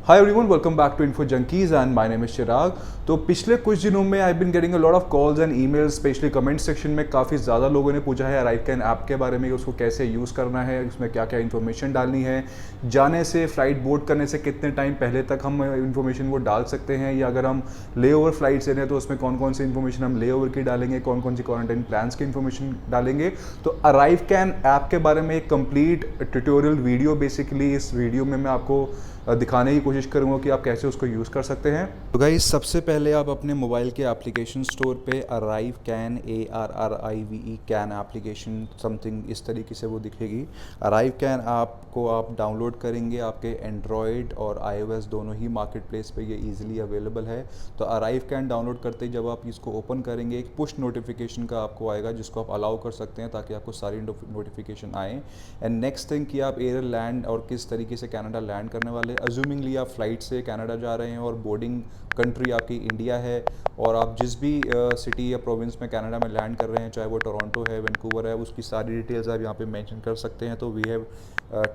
Hi everyone, welcome back to info junkies and my name is Chirag. तो पिछले कुछ दिनों में I been getting a lot of calls and emails, especially comment section में काफ़ी ज़्यादा लोगों ने पूछा है अराइवकैन ऐप के बारे में, उसको कैसे यूज़ करना है, उसमें क्या क्या इन्फॉर्मेशन डालनी है, जाने से फ्लाइट बोर्ड करने से कितने टाइम पहले तक हम इन्फॉर्मेशन वो डाल सकते हैं, या अगर हम ले ओवर फ्लाइट से हैं तो उसमें कौन कौन सी इन्फॉर्मेशन हम ले ओवर की डालेंगे, कौन कौन सी क्वारंटाइन प्लान्स की इन्फॉर्मेशन डालेंगे। तो अराइवकैन ऐप के बारे में एक कंप्लीट ट्यूटोरियल वीडियो, बेसिकली इस वीडियो में मैं आपको दिखाने की कोशिश करूंगा कि आप कैसे उसको यूज़ कर सकते हैं। तो गाइस, सबसे पहले आप अपने मोबाइल के एप्लीकेशन स्टोर पे अराइवकैन ARRIVE कैन एप्लीकेशन समथिंग इस तरीके से वो दिखेगी। अराइवकैन ऐप को आप डाउनलोड करेंगे, आपके एंड्रॉयड और iOS दोनों ही मार्केट प्लेस पर ये ईजिली अवेलेबल है। तो अराइवकैन डाउनलोड करते ही जब आप इसको ओपन करेंगे, एक पुश नोटिफिकेशन का आपको आएगा जिसको आप अलाउ कर सकते हैं ताकि आपको सारी नोटिफिकेशन आए। एंड नेक्स्ट थिंग कि आप एयर लैंड और किस तरीके से कनाडा लैंड करने वाले, अज्यूमिंगली आप फ्लाइट से कनाडा जा रहे हैं और बोर्डिंग कंट्री आपकी इंडिया है, और आप जिस भी सिटी या प्रोविंस में कनाडा में लैंड कर रहे हैं, चाहे वो टोरंटो है, वैंकूवर है, उसकी सारी डिटेल्स आप यहाँ पे मेंशन कर सकते हैं। तो we have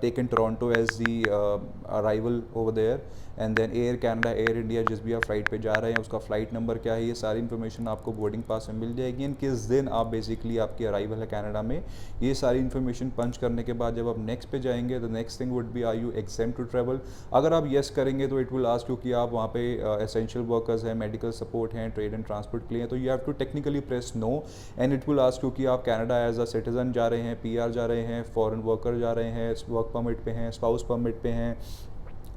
taken Toronto as the arrival over there, and then Air Canada, Air India, जिस भी आप फ्लाइट पे जा रहे हैं उसका फ्लाइट नंबर क्या है, ये सारी इन्फॉर्मेशन आपको बोर्डिंग पास में मिल जाएगी। एंड किस दिन आप बेसिकली आपकी अराइवल है कनाडा में, ये सारी इन्फॉर्मेशन पंच करने के बाद जब आप नेक्स्ट पे जाएंगे, the next thing would be are you exempt to travel. अगर आप येस करेंगे तो इट विल आस्क यू कि आप वहाँ पे एसेंशियल वर्कर्स हैं, मेडिकल सपोर्ट हैं, ट्रेड एंड ट्रांसपोर्ट के लिए, तो you have to technically press no, and it will ask you कि आप कनाडा एज अ सिटीजन जा रहे हैं, PR जा रहे हैं, फॉरेन वर्कर जा रहे हैं, वर्क परमिट पे हैं, स्पाउस परमिट पे हैं,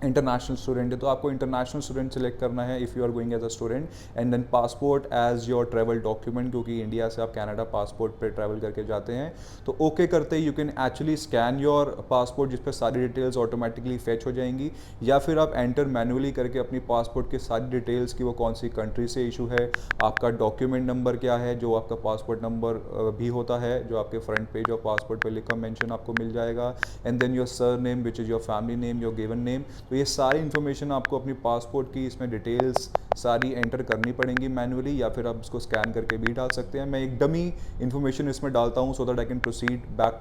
इंटरनेशनल स्टूडेंट है तो आपको इंटरनेशनल स्टूडेंट सेलेक्ट करना है if you are going as a student, and then passport as your travel document, क्योंकि इंडिया से आप कनाडा पासपोर्ट पे ट्रैवल करके जाते हैं। तो ओके करते ही you can actually scan your passport, जिस पर सारी डिटेल्स ऑटोमेटिकली फेच हो जाएंगी, या फिर आप एंटर मैनुअली करके अपनी पासपोर्ट की सारी डिटेल्स की वो कौन सी कंट्री से इशू है, आपका डॉक्यूमेंट नंबर क्या है, जो आपका पासपोर्ट नंबर भी होता है, जो आपके फ्रंट पेज और पासपोर्ट पर लिखा मेंशन आपको मिल जाएगा, and then your surname which is your family name, your given name. तो ये सारी इन्फॉर्मेशन आपको अपनी पासपोर्ट की इसमें डिटेल्स सारी एंटर करनी पड़ेंगी मैनुअली, या फिर आप इसको स्कैन करके भी डाल सकते हैं। मैं एक डमी इन्फॉर्मेशन इसमें डालता हूँ so that I can proceed back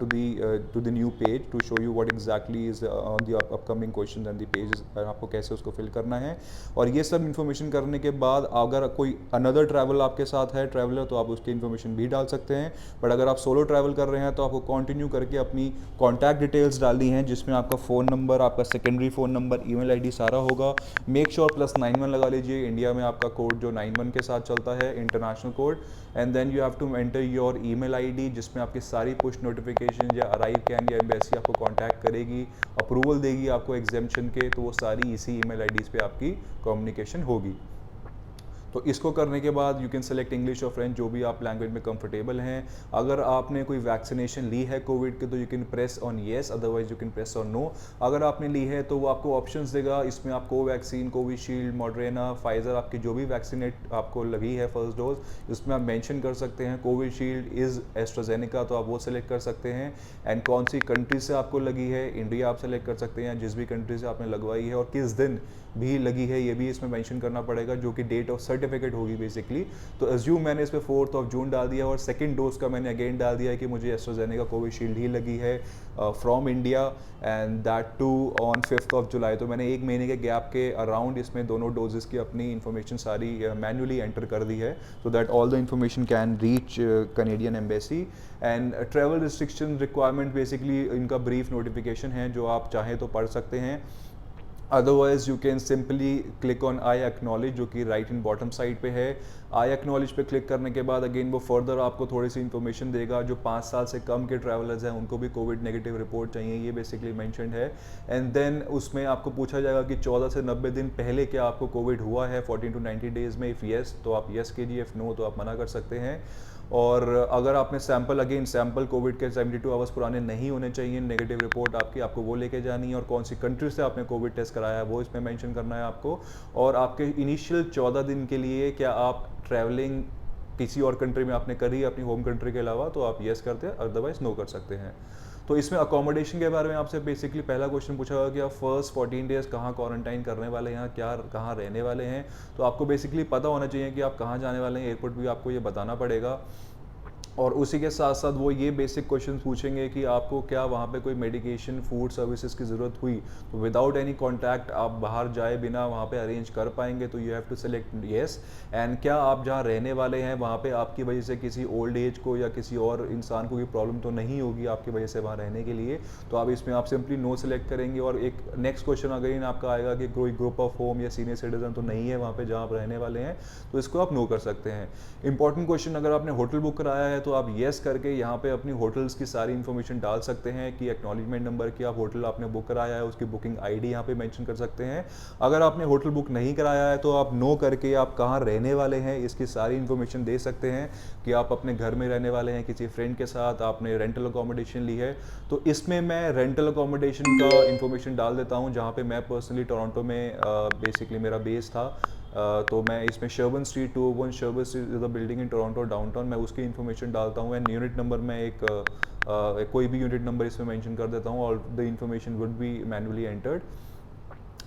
to the new page to show you what exactly is on the upcoming question and the page, आपको कैसे उसको फिल करना है। और ये सब इन्फॉर्मेशन करने के बाद अगर कोई अनदर ट्रैवल आपके साथ है ट्रैवलर, तो आप उसकी इन्फॉर्मेशन भी डाल सकते हैं। बट अगर आप सोलो ट्रैवल कर रहे हैं तो आपको कंटिन्यू करके अपनी कॉन्टैक्ट डिटेल्स डालनी है, जिसमें आपका फ़ोन नंबर, आपका secondary phone number, email ID सारा होगा। मेक श्योर +91 लगा लीजिए, इंडिया में आपका कोड जो 91 के साथ चलता है, international code. And then you have to enter your email ID, जिसमें आपकी सारी पुश नोटिफिकेशन या अराइवकैन या एम्बेसी आपको कांटेक्ट करेगी, अप्रूवल देगी आपको एग्जेम्पशन के, तो वो सारी इसी ईमेल आईडीज़ पे आपकी कम्युनिकेशन होगी। तो इसको करने के बाद यू कैन सेलेक्ट इंग्लिश और फ्रेंच, जो भी आप लैंग्वेज में कंफर्टेबल हैं। अगर आपने कोई वैक्सीनेशन ली है कोविड के तो you can press on yes, otherwise you can press on no. अगर आपने ली है तो वो आपको ऑप्शंस देगा, इसमें आप कोवैक्सीन, कोविशील्ड, मॉडर्ना, फाइजर, आपकी जो भी वैक्सीनेट आपको लगी है फर्स्ट डोज, इसमें आप मेंशन कर सकते हैं कोविशील्ड इज़ एस्ट्राजेनेका, तो आप वो सेलेक्ट कर सकते हैं। एंड कौन सी कंट्री से आपको लगी है, इंडिया आप सेलेक्ट कर सकते हैं, जिस भी कंट्री से आपने लगवाई है, और किस दिन भी लगी है ये भी इसमें मेंशन करना पड़ेगा, जो कि डेट ऑफ सर्टिफिकेट होगी बेसिकली। तो अज्यूम मैंने इस पर 4 जून डाल दिया, और सेकंड डोज का मैंने अगेन डाल दिया है कि मुझे एस्ट्राजेनेका कोविशील्ड ही लगी है from India, and that too on 5 July. तो मैंने 1 महीने के गैप के अराउंड इसमें दोनों डोजेस की अपनी इन्फॉर्मेशन सारी मैनुअली एंटर कर दी है, so that all the information can reach Canadian embassy. And travel restriction requirement basically इनका ब्रीफ नोटिफिकेशन है, जो आप चाहें तो पढ़ सकते हैं। Otherwise you can simply click on I acknowledge, जो कि राइट इन बॉटम साइड पे है। आई एक्नॉलेज पे क्लिक करने के बाद अगेन वो फर्दर आपको थोड़ी सी इन्फॉर्मेशन देगा, जो 5 साल से कम के ट्रैवलर्स हैं उनको भी कोविड नेगेटिव रिपोर्ट चाहिए, ये बेसिकली मेंशन्ड है। एंड देन उसमें आपको पूछा जाएगा कि 14 से 90 दिन पहले क्या आपको कोविड हुआ है 14 to 90 डेज में। इफ़ येस तो आप येस कीजिए, इफ़ नो तो आप मना कर सकते हैं। और अगर आपने सैंपल कोविड के 72 आवर्स पुराने नहीं होने चाहिए, नेगेटिव रिपोर्ट आपको वो लेके जानी है, और कौन सी कंट्री से आपने कोविड टेस्ट कराया है वो इसमें मेंशन करना है आपको। और आपके इनिशियल 14 दिन के लिए क्या आप ट्रैवलिंग किसी और कंट्री में आपने करी अपनी होम कंट्री के अलावा, तो आप येस करते हैं, अदरवाइज नो कर सकते हैं। तो इसमें अकोमोडेशन के बारे में आपसे बेसिकली पहला क्वेश्चन पूछा होगा कि आप फर्स्ट 14 डेज कहाँ क्वारंटाइन करने वाले हैं, कहाँ रहने वाले हैं। तो आपको बेसिकली पता होना चाहिए कि आप कहाँ जाने वाले हैं, एयरपोर्ट भी आपको ये बताना पड़ेगा। और उसी के साथ साथ वो ये बेसिक क्वेश्चन पूछेंगे कि आपको क्या वहाँ पे कोई मेडिकेशन फूड सर्विसेज की ज़रूरत हुई तो विदाउट एनी कॉन्टैक्ट आप बाहर जाए बिना वहाँ पे अरेंज कर पाएंगे, तो you have to select yes. And क्या आप जहाँ रहने वाले हैं वहाँ पे आपकी वजह से किसी ओल्ड एज को या किसी और इंसान को कोई प्रॉब्लम तो नहीं होगी आपकी वजह से वहाँ रहने के लिए, तो आप इसमें आप सिंपली नो सेलेक्ट करेंगे। और एक नेक्स्ट क्वेश्चन अगेन आपका आएगा कि कोई ग्रुप ऑफ होम या सीनियर सिटीजन तो नहीं है वहाँ पे जहाँ आप रहने वाले हैं, तो इसको आप नो कर सकते हैं। इंपॉर्टेंट क्वेश्चन, अगर आपने होटल बुक कराया है तो आप येस करके यहाँ पे अपनी होटल्स की सारी इन्फॉर्मेशन डाल सकते हैं कि एक्नॉलेजमेंट नंबर की आप होटल आपने बुक कराया है उसकी बुकिंग आईडी यहाँ पे मेंशन कर सकते हैं। अगर आपने होटल बुक नहीं कराया है तो आप नो करके आप कहाँ रहने वाले हैं इसकी सारी इन्फॉर्मेशन दे सकते हैं कि आप अपने घर में रहने वाले हैं, किसी फ्रेंड के साथ आपने रेंटल अकोमोडेशन ली है। तो इसमें मैं रेंटल अकोमोडेशन का इन्फॉर्मेशन डाल देता हूँ, जहाँ पे मैं पर्सनली टोरंटो में बेसिकली मेरा बेस था। तो मैं इसमें Sherbourne street 201 Sherbourne street is the building in Toronto downtown, मैं उसकी इन्फॉर्मेशन डालता हूँ। एंड यूनिट नंबर मैं एक कोई भी यूनिट नंबर इसमें मेंशन कर देता हूँ और the information would be manually entered.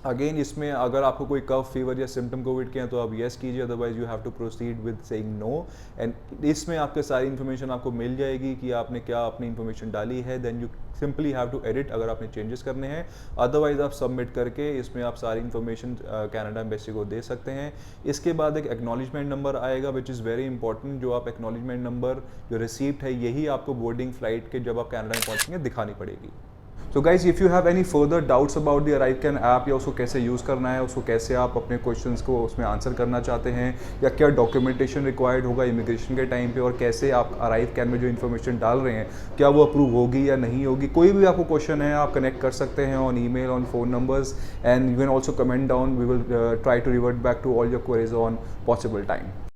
Again इसमें अगर आपको कोई कफ फीवर या सिम्टम कोविड के हैं तो आप येस कीजिए, otherwise you have to proceed with saying no. And इसमें आपके सारी इन्फॉर्मेशन आपको मिल जाएगी कि आपने क्या अपनी इन्फॉर्मेशन डाली है। Then you simply have to edit अगर आपने चेंजेस करने हैं, अदरवाइज आप सबमिट करके इसमें आप सारी इन्फॉर्मेशन कनाडा एम्बेसी को दे सकते हैं। इसके बाद एक एक्नॉलेजमेंट नंबर आएगा विच इज़ वेरी इंपॉर्टेंट। जो आप एक्नॉलेजमेंट नंबर जो रिसीप्ट है यही आपको बोर्डिंग फ्लाइट के जब आप कनाडा में पहुंचेंगे दिखानी पड़ेगी। तो guys if you have any further doubts about the ArriveCAN app या उसको कैसे यूज़ करना है, उसको कैसे आप अपने क्वेश्चंस को उसमें आंसर करना चाहते हैं, या क्या डॉक्यूमेंटेशन रिक्वायर्ड होगा इमिग्रेशन के टाइम पे, और कैसे आप अराइवकैन में जो इन्फॉर्मेशन डाल रहे हैं क्या वो अप्रूव होगी या नहीं होगी, कोई भी आपको क्वेश्चन है आप कनेक्ट कर सकते हैं on email, on phone numbers, and you can also comment down. We will try to revert back to all your queries on possible time.